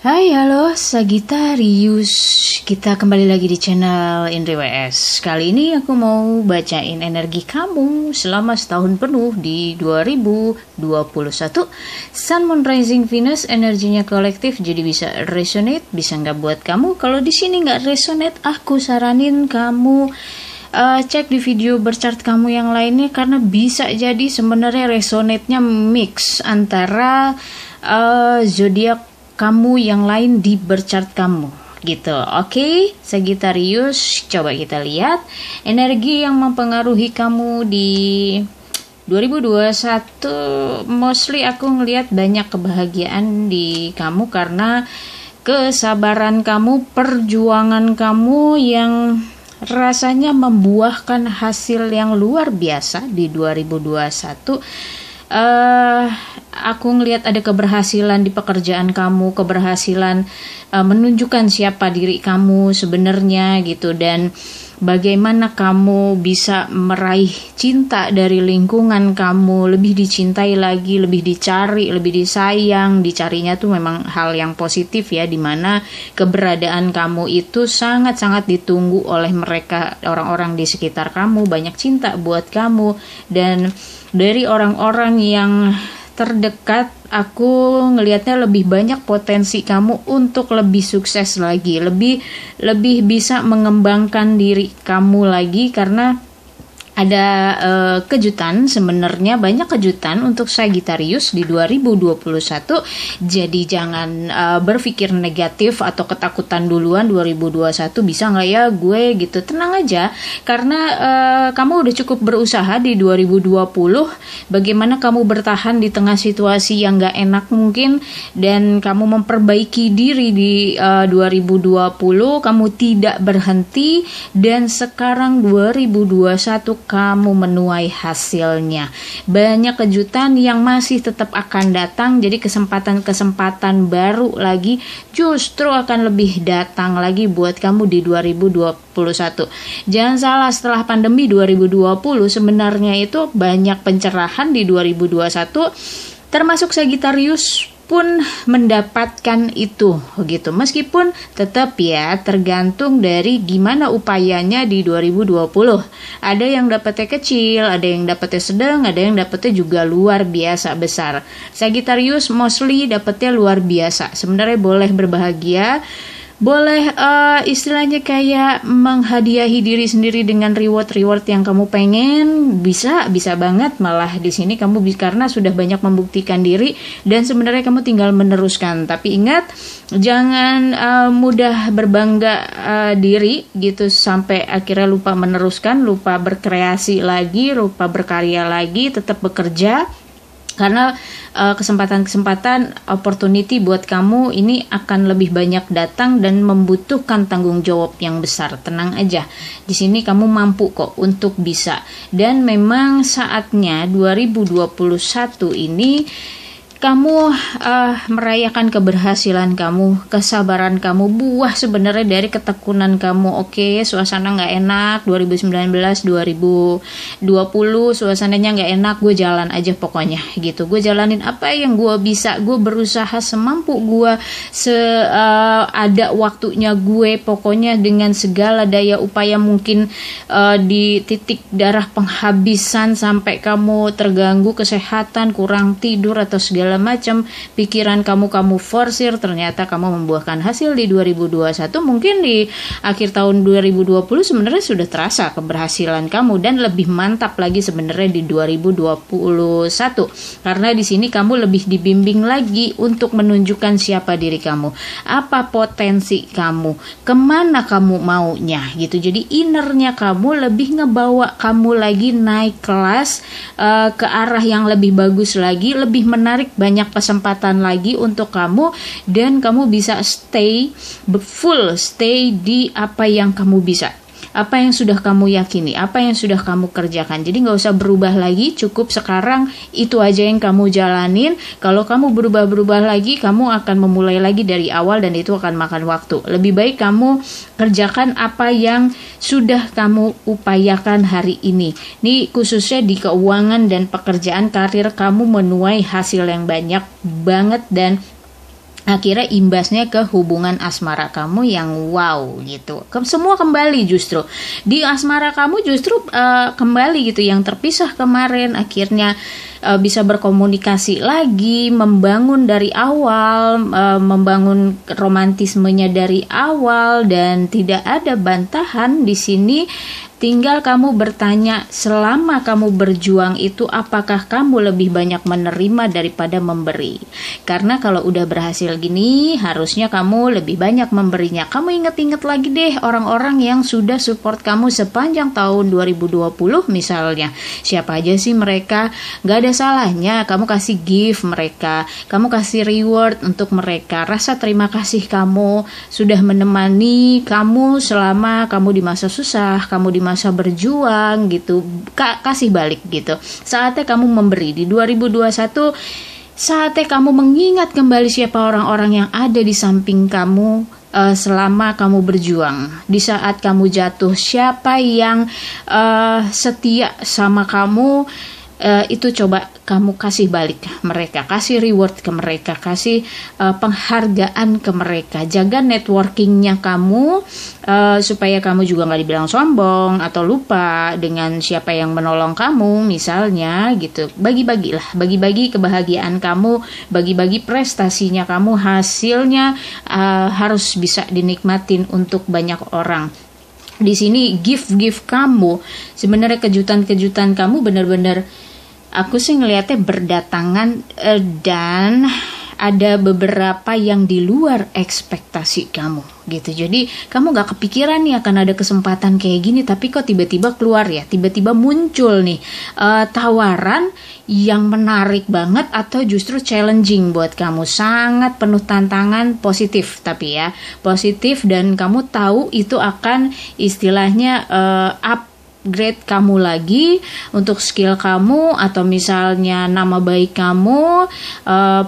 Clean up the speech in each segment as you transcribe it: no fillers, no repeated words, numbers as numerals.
Hai, halo Sagittarius. Kita kembali lagi di channel Indri WS. Kali ini aku mau bacain energi kamu selama setahun penuh di 2021. Sun, Moon, Rising, Venus, energinya kolektif, jadi bisa resonate, bisa nggak buat kamu. Kalau di sini nggak resonate, aku saranin kamu cek di video berchart kamu yang lainnya, karena bisa jadi sebenarnya resonate-nya mix antara zodiak kamu yang lain di berchart kamu gitu. Oke, Sagittarius, coba kita lihat energi yang mempengaruhi kamu di 2021. Mostly aku ngelihat banyak kebahagiaan di kamu karena kesabaran kamu, perjuangan kamu yang rasanya membuahkan hasil yang luar biasa di 2021. Aku ngelihat ada keberhasilan di pekerjaan kamu, keberhasilan menunjukkan siapa diri kamu sebenarnya gitu, dan bagaimana kamu bisa meraih cinta dari lingkungan kamu, lebih dicintai lagi, lebih dicari, lebih disayang. Dicarinya tuh memang hal yang positif ya, dimana keberadaan kamu itu sangat-sangat ditunggu oleh mereka, orang-orang di sekitar kamu, banyak cinta buat kamu. Dan dari orang-orang yang terdekat, aku ngelihatnya lebih banyak potensi kamu untuk lebih sukses lagi, lebih bisa mengembangkan diri kamu lagi, karena ada kejutan, sebenarnya banyak kejutan untuk Sagittarius di 2021. Jadi jangan berpikir negatif atau ketakutan duluan 2021, bisa nggak ya gue gitu. Tenang aja, karena kamu udah cukup berusaha di 2020. Bagaimana kamu bertahan di tengah situasi yang nggak enak mungkin, dan kamu memperbaiki diri di 2020. Kamu tidak berhenti, dan sekarang 2021 kamu menuai hasilnya. Banyak kejutan yang masih tetap akan datang, jadi kesempatan-kesempatan baru lagi justru akan lebih datang lagi buat kamu di 2021. Jangan salah, setelah pandemi 2020 sebenarnya itu banyak pencerahan di 2021, termasuk Sagittarius pun mendapatkan itu gitu. Meskipun tetap ya tergantung dari gimana upayanya di 2020. Ada yang dapatnya kecil, ada yang dapatnya sedang, ada yang dapatnya juga luar biasa besar. Sagittarius mostly dapatnya luar biasa. Sebenarnya boleh berbahagia, boleh istilahnya kayak menghadiahi diri sendiri dengan reward yang kamu pengen, bisa banget. Malah di sini kamu karena sudah banyak membuktikan diri, dan sebenarnya kamu tinggal meneruskan. Tapi ingat, jangan mudah berbangga diri gitu sampai akhirnya lupa meneruskan, lupa berkreasi lagi, lupa berkarya lagi. Tetap bekerja, karena kesempatan-kesempatan, opportunity buat kamu ini akan lebih banyak datang dan membutuhkan tanggung jawab yang besar. Tenang aja, di sini kamu mampu kok untuk bisa. Dan memang saatnya 2021 ini kamu merayakan keberhasilan kamu, kesabaran kamu, buah sebenarnya dari ketekunan kamu. Oke, suasana nggak enak 2019, 2020 suasananya nggak enak, gue jalan aja pokoknya gitu. Gue jalanin apa yang gue bisa, gue berusaha semampu gue, ada waktunya gue, pokoknya dengan segala daya upaya mungkin. Di titik darah penghabisan sampai kamu terganggu kesehatan, kurang tidur atau segala macam, pikiran kamu forsir, ternyata kamu membuahkan hasil di 2021. Mungkin di akhir tahun 2020 sebenarnya sudah terasa keberhasilan kamu, dan lebih mantap lagi sebenarnya di 2021, karena di sini kamu lebih dibimbing lagi untuk menunjukkan siapa diri kamu, apa potensi kamu, kemana kamu maunya gitu. Jadi innernya kamu lebih ngebawa kamu lagi naik kelas ke arah yang lebih bagus lagi, lebih menarik, banyak kesempatan lagi untuk kamu, dan kamu bisa stay di apa yang kamu bisa, apa yang sudah kamu yakini, apa yang sudah kamu kerjakan. Jadi nggak usah berubah lagi, cukup sekarang itu aja yang kamu jalanin. Kalau kamu berubah lagi, kamu akan memulai lagi dari awal, dan itu akan makan waktu. Lebih baik kamu kerjakan apa yang sudah kamu upayakan hari ini. Ini khususnya di keuangan dan pekerjaan, karir kamu menuai hasil yang banyak banget, dan akhirnya imbasnya ke hubungan asmara kamu yang wow gitu. Semua kembali justru di asmara kamu justru kembali gitu, yang terpisah kemarin akhirnya bisa berkomunikasi lagi, membangun dari awal, membangun romantismenya dari awal, dan tidak ada bantahan di sini. Tinggal kamu bertanya, selama kamu berjuang itu apakah kamu lebih banyak menerima daripada memberi? Karena kalau udah berhasil gini, harusnya kamu lebih banyak memberinya. Kamu inget-inget lagi deh orang-orang yang sudah support kamu sepanjang tahun 2020 misalnya. Siapa aja sih mereka? Gak ada salahnya kamu kasih gift mereka, kamu kasih reward untuk mereka. Rasa terima kasih kamu sudah menemani kamu selama kamu di masa susah, kamu di masa berjuang gitu. Kasih balik gitu. Saatnya kamu memberi di 2021. Saatnya kamu mengingat kembali siapa orang-orang yang ada di samping kamu selama kamu berjuang. Di saat kamu jatuh, siapa yang setia sama kamu, itu coba kamu kasih balik ke mereka, kasih reward ke mereka, kasih penghargaan ke mereka. Jaga networkingnya kamu, supaya kamu juga nggak dibilang sombong atau lupa dengan siapa yang menolong kamu misalnya gitu. Bagi-bagilah, bagi-bagi kebahagiaan kamu, bagi-bagi prestasinya kamu, hasilnya harus bisa dinikmatin untuk banyak orang. Di sini gift kamu, sebenarnya kejutan-kejutan kamu benar-benar aku sih ngelihatnya berdatangan, dan ada beberapa yang di luar ekspektasi kamu gitu. Jadi kamu gak kepikiran nih akan ada kesempatan kayak gini, tapi kok tiba-tiba keluar ya, tiba-tiba muncul nih tawaran yang menarik banget atau justru challenging buat kamu, sangat penuh tantangan, positif tapi ya, positif, dan kamu tahu itu akan istilahnya upgrade kamu lagi untuk skill kamu, atau misalnya nama baik kamu,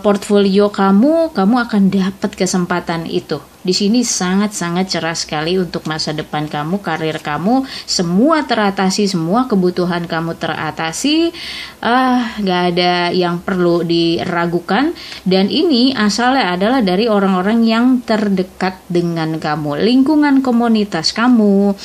portfolio kamu akan dapat kesempatan itu. Di sini sangat-sangat cerah sekali untuk masa depan kamu, karir kamu, semua teratasi, semua kebutuhan kamu teratasi, gak ada yang perlu diragukan. Dan ini asalnya adalah dari orang-orang yang terdekat dengan kamu, lingkungan komunitas kamu,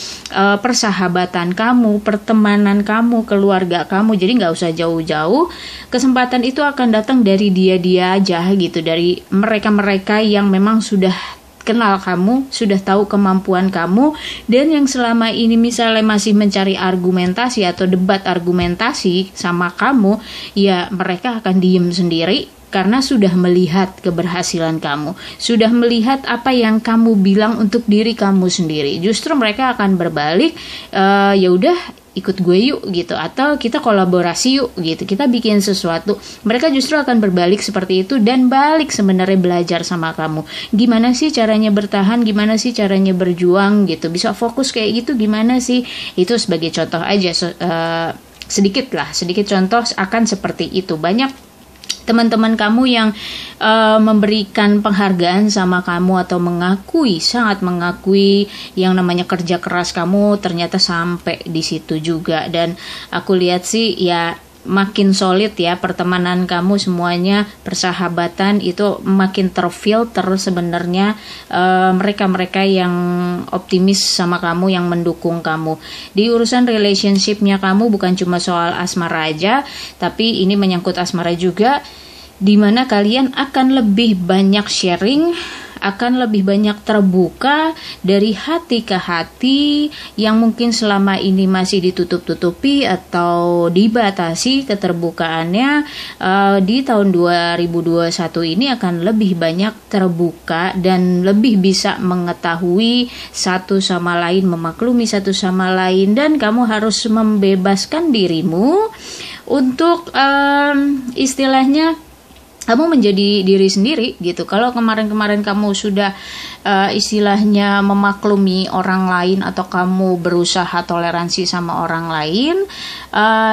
persahabatan kamu, pertemanan kamu, keluarga kamu. Jadi gak usah jauh-jauh, kesempatan itu akan datang dari dia-dia aja gitu, dari mereka-mereka yang memang sudah kenal kamu, sudah tahu kemampuan kamu, dan yang selama ini misalnya masih mencari argumentasi atau debat argumentasi sama kamu, ya mereka akan diem sendiri karena sudah melihat keberhasilan kamu, sudah melihat apa yang kamu bilang untuk diri kamu sendiri. Justru mereka akan berbalik, ya udah ikut gue yuk gitu, atau kita kolaborasi yuk gitu, kita bikin sesuatu. Mereka justru akan berbalik seperti itu dan balik sebenarnya belajar sama kamu. Gimana sih caranya bertahan, gimana sih caranya berjuang gitu, bisa fokus kayak gitu gimana sih. Itu sebagai contoh aja, sedikit contoh akan seperti itu. Banyak teman-teman kamu yang memberikan penghargaan sama kamu atau sangat mengakui yang namanya kerja keras kamu, ternyata sampai di situ juga. Dan aku lihat sih ya makin solid ya pertemanan kamu semuanya, persahabatan itu makin terfilter sebenarnya, mereka-mereka yang optimis sama kamu, yang mendukung kamu. Di urusan relationshipnya kamu bukan cuma soal asmara aja, tapi ini menyangkut asmara juga, di mana kalian akan lebih banyak sharing, akan lebih banyak terbuka dari hati ke hati yang mungkin selama ini masih ditutup-tutupi atau dibatasi keterbukaannya. Di tahun 2021 ini akan lebih banyak terbuka dan lebih bisa mengetahui satu sama lain, memaklumi satu sama lain, dan kamu harus membebaskan dirimu untuk istilahnya kamu menjadi diri sendiri gitu. Kalau kemarin-kemarin kamu sudah istilahnya memaklumi orang lain atau kamu berusaha toleransi sama orang lain,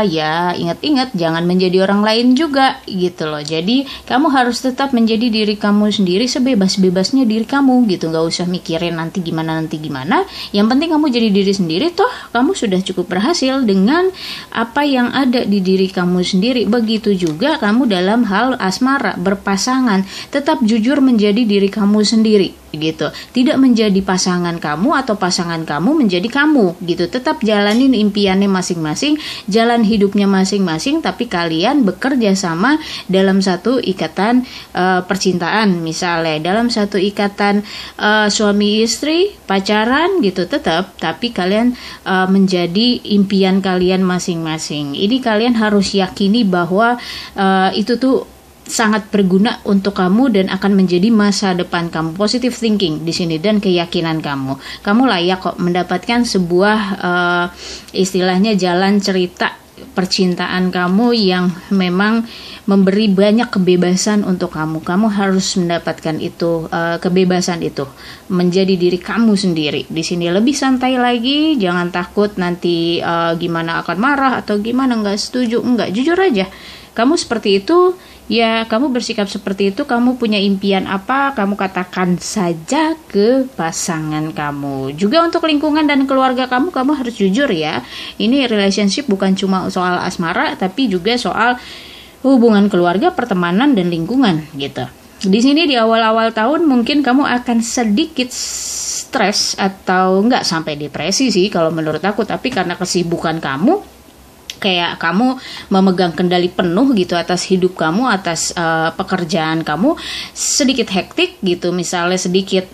ya ingat-ingat jangan menjadi orang lain juga gitu loh. Jadi kamu harus tetap menjadi diri kamu sendiri, sebebas-bebasnya diri kamu gitu. Gak usah mikirin nanti gimana. Yang penting kamu jadi diri sendiri, toh kamu sudah cukup berhasil dengan apa yang ada di diri kamu sendiri. Begitu juga kamu dalam hal asmara. berasmara, berpasangan, tetap jujur menjadi diri kamu sendiri gitu. Tidak menjadi pasangan kamu atau pasangan kamu menjadi kamu gitu. Tetap jalanin impiannya masing-masing, jalan hidupnya masing-masing, tapi kalian bekerja sama dalam satu ikatan percintaan, misalnya dalam satu ikatan suami istri, pacaran gitu, tetap, tapi kalian menjadi impian kalian masing-masing. Ini kalian harus yakini bahwa itu tuh sangat berguna untuk kamu dan akan menjadi masa depan kamu. Positive thinking di sini dan keyakinan kamu. Kamu layak kok mendapatkan sebuah istilahnya jalan cerita percintaan kamu yang memang memberi banyak kebebasan untuk kamu. Kamu harus mendapatkan itu, kebebasan itu, menjadi diri kamu sendiri. Di sini lebih santai lagi, jangan takut nanti gimana akan marah atau gimana nggak setuju, enggak, jujur aja. Kamu seperti itu, ya kamu bersikap seperti itu, kamu punya impian apa, kamu katakan saja ke pasangan kamu. Juga untuk lingkungan dan keluarga kamu harus jujur ya. Ini relationship bukan cuma soal asmara, tapi juga soal hubungan keluarga, pertemanan, dan lingkungan gitu. Di sini di awal-awal tahun mungkin kamu akan sedikit stres atau nggak sampai depresi sih kalau menurut aku, tapi karena kesibukan kamu, kayak kamu memegang kendali penuh gitu atas hidup kamu, atas pekerjaan kamu, sedikit hektik gitu, misalnya sedikit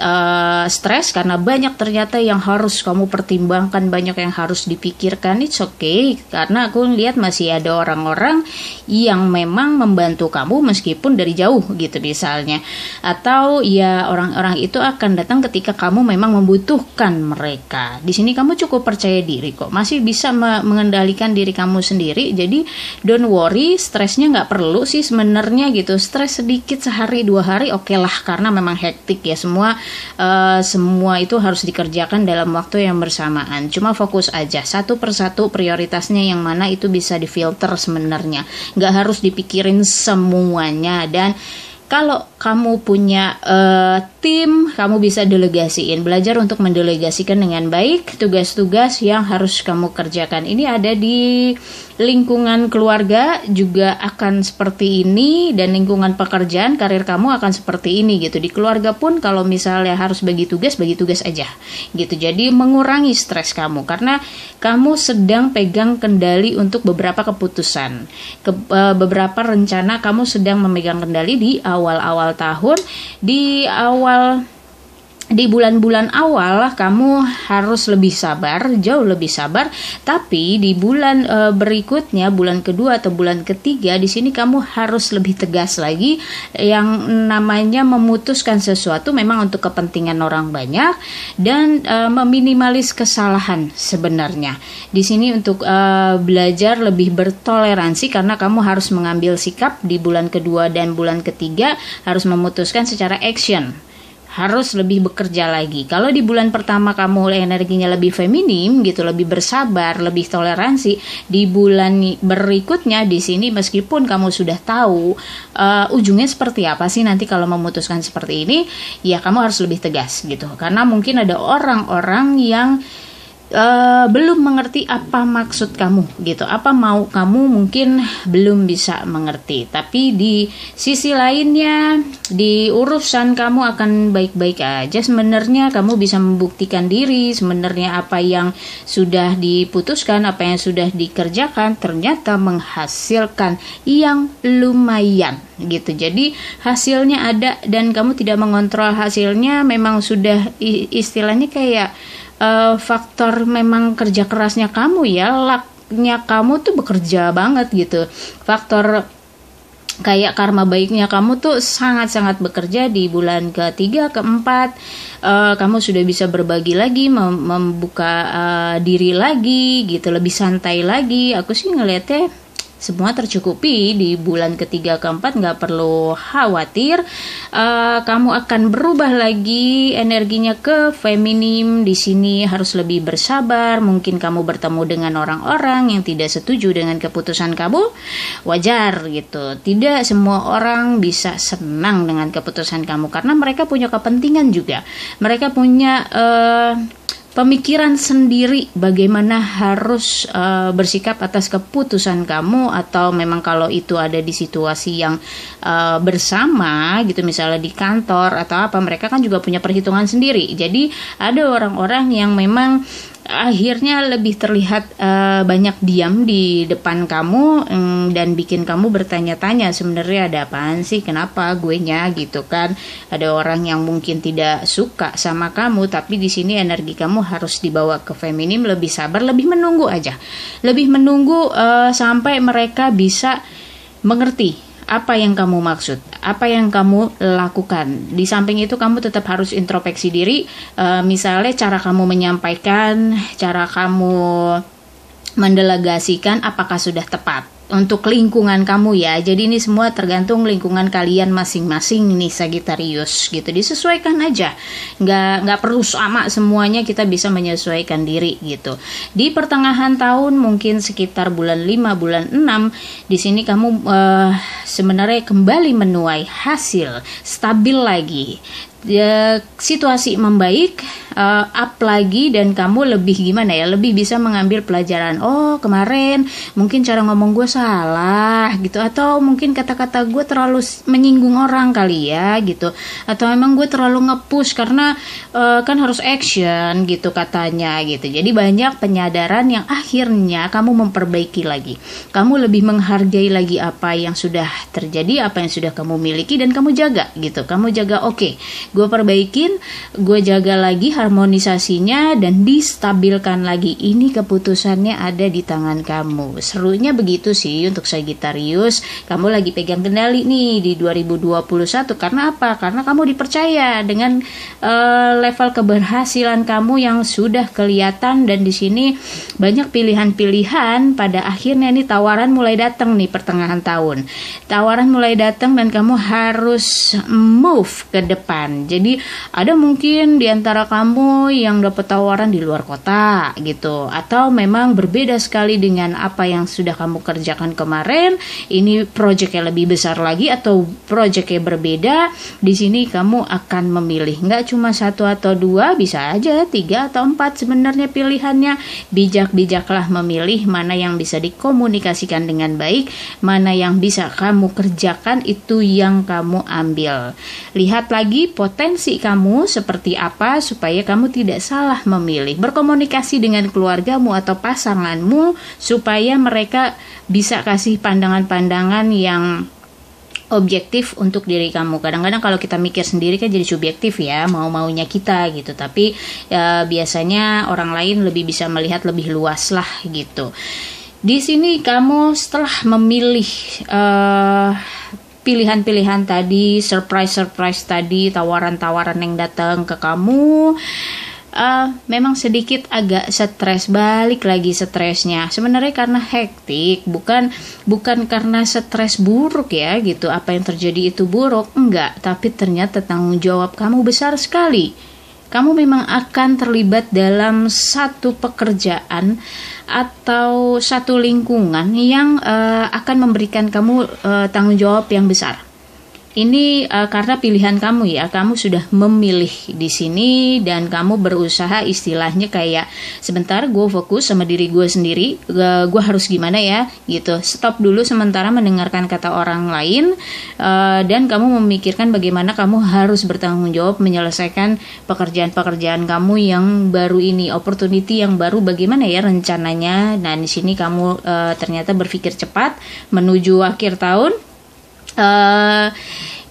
stres karena banyak ternyata yang harus kamu pertimbangkan, banyak yang harus dipikirkan. It's okay, karena aku lihat masih ada orang-orang yang memang membantu kamu meskipun dari jauh gitu misalnya, atau ya orang-orang itu akan datang ketika kamu memang membutuhkan mereka. Di sini kamu cukup percaya diri kok, masih bisa mengendalikan diri kamu sendiri, jadi don't worry, stresnya nggak perlu sih sebenarnya gitu. Stres sedikit sehari 2 hari oke lah, karena memang hektik ya, semua itu harus dikerjakan dalam waktu yang bersamaan. Cuma fokus aja satu persatu prioritasnya yang mana itu bisa difilter sebenarnya, nggak harus dipikirin semuanya. Dan kalau kamu punya tim, kamu bisa delegasiin, belajar untuk mendelegasikan dengan baik tugas-tugas yang harus kamu kerjakan. Ini ada di lingkungan keluarga juga akan seperti ini, dan lingkungan pekerjaan, karir kamu akan seperti ini gitu. Di keluarga pun kalau misalnya harus bagi tugas aja gitu. Jadi mengurangi stres kamu karena kamu sedang pegang kendali untuk beberapa keputusan, beberapa rencana kamu sedang memegang kendali di awal-awal tahun, di bulan-bulan awal kamu harus lebih sabar, jauh lebih sabar. Tapi di bulan berikutnya, bulan kedua atau bulan ketiga, di sini kamu harus lebih tegas lagi. Yang namanya memutuskan sesuatu memang untuk kepentingan orang banyak dan meminimalis kesalahan sebenarnya. Di sini untuk belajar lebih bertoleransi karena kamu harus mengambil sikap di bulan kedua dan bulan ketiga, harus memutuskan secara action. Harus lebih bekerja lagi. Kalau di bulan pertama kamu energinya lebih feminim gitu, lebih bersabar, lebih toleransi, di bulan berikutnya di sini meskipun kamu sudah tahu ujungnya seperti apa sih nanti kalau memutuskan seperti ini, ya kamu harus lebih tegas gitu. Karena mungkin ada orang-orang yang belum mengerti apa maksud kamu gitu, apa mau kamu, mungkin belum bisa mengerti. Tapi di sisi lainnya, di urusan kamu akan baik-baik aja sebenarnya. Kamu bisa membuktikan diri sebenarnya apa yang sudah diputuskan, apa yang sudah dikerjakan ternyata menghasilkan yang lumayan gitu. Jadi hasilnya ada dan kamu tidak mengontrol hasilnya, memang sudah istilahnya kayak faktor memang kerja kerasnya kamu ya, lucknya kamu tuh bekerja banget gitu. Faktor kayak karma baiknya kamu tuh sangat-sangat bekerja di bulan ketiga, keempat, kamu sudah bisa berbagi lagi, membuka diri lagi gitu, lebih santai lagi. Aku sih ngeliatnya semua tercukupi di bulan ketiga keempat, nggak perlu khawatir. Kamu akan berubah lagi energinya ke feminim. Di sini harus lebih bersabar. Mungkin kamu bertemu dengan orang-orang yang tidak setuju dengan keputusan kamu, wajar gitu. Tidak semua orang bisa senang dengan keputusan kamu karena mereka punya kepentingan juga. Mereka punya pemikiran sendiri bagaimana harus bersikap atas keputusan kamu, atau memang kalau itu ada di situasi yang bersama gitu, misalnya di kantor atau apa, mereka kan juga punya perhitungan sendiri. Jadi ada orang-orang yang memang akhirnya lebih terlihat banyak diam di depan kamu, dan bikin kamu bertanya-tanya sebenarnya ada apaan sih, kenapa gue nya gitu kan. Ada orang yang mungkin tidak suka sama kamu, tapi di sini energi kamu harus dibawa ke feminim, lebih sabar, lebih menunggu aja, lebih menunggu sampai mereka bisa mengerti apa yang kamu maksud, apa yang kamu lakukan. Di samping itu kamu tetap harus introspeksi diri, misalnya cara kamu menyampaikan, cara kamu mendelegasikan apakah sudah tepat untuk lingkungan kamu ya. Jadi ini semua tergantung lingkungan kalian masing-masing nih Sagittarius gitu. Disesuaikan aja, nggak perlu sama semuanya, kita bisa menyesuaikan diri gitu. Di pertengahan tahun mungkin sekitar bulan 5, bulan 6, di sini kamu sebenarnya kembali menuai hasil, stabil lagi. Situasi membaik, up lagi, dan kamu lebih gimana ya, lebih bisa mengambil pelajaran. Oh kemarin mungkin cara ngomong gue salah gitu, atau mungkin kata-kata gue terlalu menyinggung orang kali ya gitu, atau memang gue terlalu nge-push karena kan harus action gitu katanya gitu. Jadi banyak penyadaran yang akhirnya kamu memperbaiki lagi, kamu lebih menghargai lagi apa yang sudah terjadi, apa yang sudah kamu miliki, dan kamu jaga gitu. Kamu jaga, oke, gue perbaikin, gue jaga lagi harmonisasinya, dan distabilkan lagi. Ini keputusannya ada di tangan kamu. Serunya begitu sih untuk Sagittarius. Kamu lagi pegang kendali nih di 2021. Karena apa? Karena kamu dipercaya dengan level keberhasilan kamu yang sudah kelihatan, dan di sini banyak pilihan-pilihan. Pada akhirnya nih tawaran mulai datang nih pertengahan tahun. Tawaran mulai datang dan kamu harus move ke depan. Jadi ada mungkin di antara kamu yang dapat tawaran di luar kota gitu, atau memang berbeda sekali dengan apa yang sudah kamu kerjakan kemarin. Ini proyeknya lebih besar lagi atau proyeknya berbeda. Di sini kamu akan memilih, nggak cuma 1 atau 2, bisa aja 3 atau 4 sebenarnya pilihannya. Bijak-bijaklah memilih mana yang bisa dikomunikasikan dengan baik, mana yang bisa kamu kerjakan, itu yang kamu ambil. Lihat lagi potensi kamu seperti apa supaya kamu tidak salah memilih. Berkomunikasi dengan keluargamu atau pasanganmu supaya mereka bisa kasih pandangan-pandangan yang objektif untuk diri kamu. Kadang-kadang kalau kita mikir sendiri kan jadi subjektif ya, mau-maunya kita gitu. Tapi biasanya orang lain lebih bisa melihat lebih luas lah gitu. Di sini kamu setelah memilih pilihan-pilihan tadi, surprise tadi, tawaran-tawaran yang datang ke kamu, memang sedikit agak stres, balik lagi stresnya. Sebenarnya karena hektik, bukan karena stres buruk ya gitu. Apa yang terjadi itu buruk, enggak. Tapi ternyata tanggung jawab kamu besar sekali. Kamu memang akan terlibat dalam satu pekerjaan atau satu lingkungan yang akan memberikan kamu tanggung jawab yang besar. Ini karena pilihan kamu ya, kamu sudah memilih di sini dan kamu berusaha istilahnya kayak sebentar gue fokus sama diri gue sendiri, gue harus gimana ya gitu. Stop dulu sementara mendengarkan kata orang lain dan kamu memikirkan bagaimana kamu harus bertanggung jawab menyelesaikan pekerjaan-pekerjaan kamu yang baru ini, opportunity yang baru, bagaimana ya rencananya. Nah di sini kamu ternyata berpikir cepat menuju akhir tahun.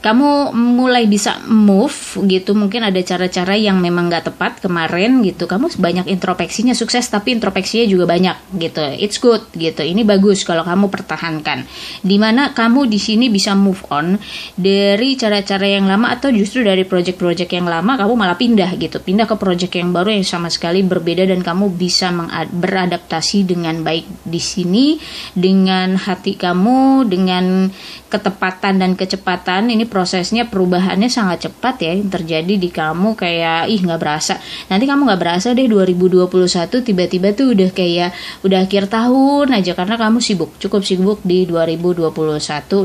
Kamu mulai bisa move gitu. Mungkin ada cara-cara yang memang gak tepat kemarin gitu. Kamu banyak introspeksinya, sukses tapi introspeksinya juga banyak gitu. It's good gitu. Ini bagus kalau kamu pertahankan. Dimana kamu di sini bisa move on dari cara-cara yang lama, atau justru dari project-project yang lama kamu malah pindah gitu. Pindah ke project yang baru yang sama sekali berbeda, dan kamu bisa beradaptasi dengan baik di sini dengan hati kamu, dengan ketepatan dan kecepatan. Ini prosesnya perubahannya sangat cepat ya yang terjadi di kamu, kayak nggak berasa. Nanti kamu nggak berasa deh 2021 tiba-tiba tuh udah akhir tahun aja, karena kamu cukup sibuk di 2021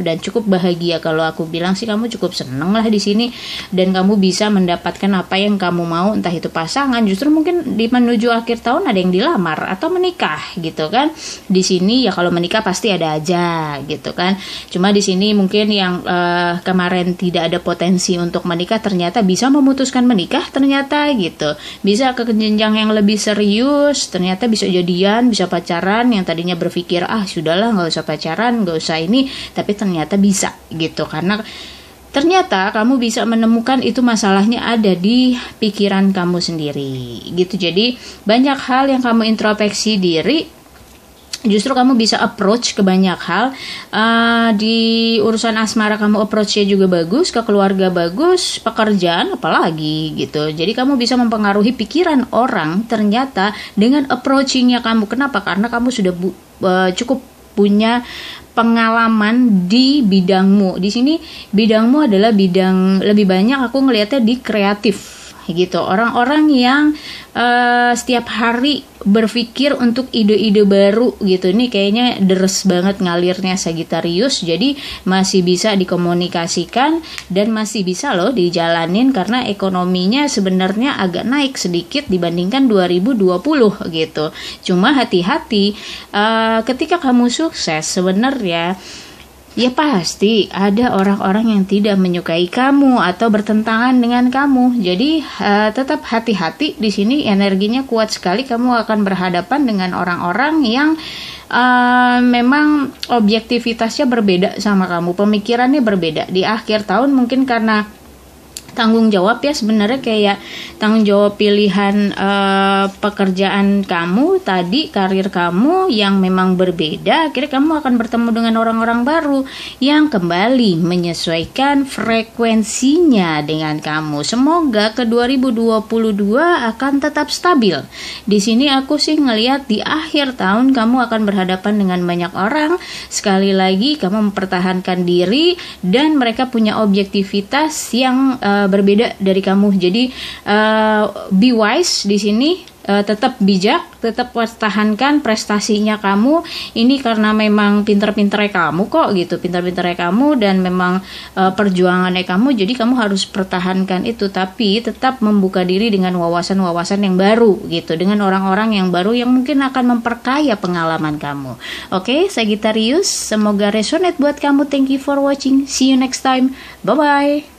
dan cukup bahagia. Kalau aku bilang sih kamu cukup seneng lah di sini, dan kamu bisa mendapatkan apa yang kamu mau, entah itu pasangan, justru mungkin di menuju akhir tahun ada yang dilamar atau menikah gitu kan. Di sini ya kalau menikah pasti ada aja gitu kan. Cuma di sini mungkin yang kemarin tidak ada potensi untuk menikah ternyata bisa memutuskan menikah ternyata gitu. Bisa ke jenjang yang lebih serius, ternyata bisa jadian, bisa pacaran. Yang tadinya berpikir sudahlah nggak usah pacaran, nggak usah ini, tapi ternyata bisa gitu, karena ternyata kamu bisa menemukan itu masalahnya ada di pikiran kamu sendiri gitu. Jadi banyak hal yang kamu introspeksi diri, justru kamu bisa approach ke banyak hal. Di urusan asmara kamu approach-nya juga bagus, ke keluarga bagus, pekerjaan apalagi gitu. Jadi kamu bisa mempengaruhi pikiran orang ternyata dengan approaching-nya kamu. Kenapa? Karena kamu sudah cukup punya pengalaman di bidangmu. Di sini bidangmu adalah bidang, lebih banyak aku ngelihatnya di kreatif gitu. Orang-orang yang setiap hari berpikir untuk ide-ide baru gitu. Ini kayaknya deres banget ngalirnya Sagittarius. Jadi masih bisa dikomunikasikan dan masih bisa loh dijalanin, karena ekonominya sebenarnya agak naik sedikit dibandingkan 2020 gitu. Cuma hati-hati ketika kamu sukses sebenarnya ya pasti ada orang-orang yang tidak menyukai kamu atau bertentangan dengan kamu. Jadi tetap hati-hati di sini, energinya kuat sekali. Kamu akan berhadapan dengan orang-orang yang memang objektivitasnya berbeda sama kamu, pemikirannya berbeda. Di akhir tahun mungkin karena tanggung jawab ya, sebenarnya kayak tanggung jawab pilihan pekerjaan kamu tadi, karir kamu yang memang berbeda. Akhirnya kamu akan bertemu dengan orang-orang baru yang kembali menyesuaikan frekuensinya dengan kamu. Semoga ke 2022 akan tetap stabil. Di sini aku sih ngelihat di akhir tahun kamu akan berhadapan dengan banyak orang. Sekali lagi kamu mempertahankan diri dan mereka punya objektivitas yang berbeda dari kamu. Jadi be wise di sini, tetap bijak, tetap pertahankan prestasinya kamu. Ini karena memang pinter-pinternya kamu kok gitu, pinter-pinternya kamu dan memang perjuangannya kamu. Jadi kamu harus pertahankan itu, tapi tetap membuka diri dengan wawasan-wawasan yang baru gitu, dengan orang-orang yang baru yang mungkin akan memperkaya pengalaman kamu. Oke, Sagittarius, semoga resonate buat kamu. Thank you for watching. See you next time. Bye bye.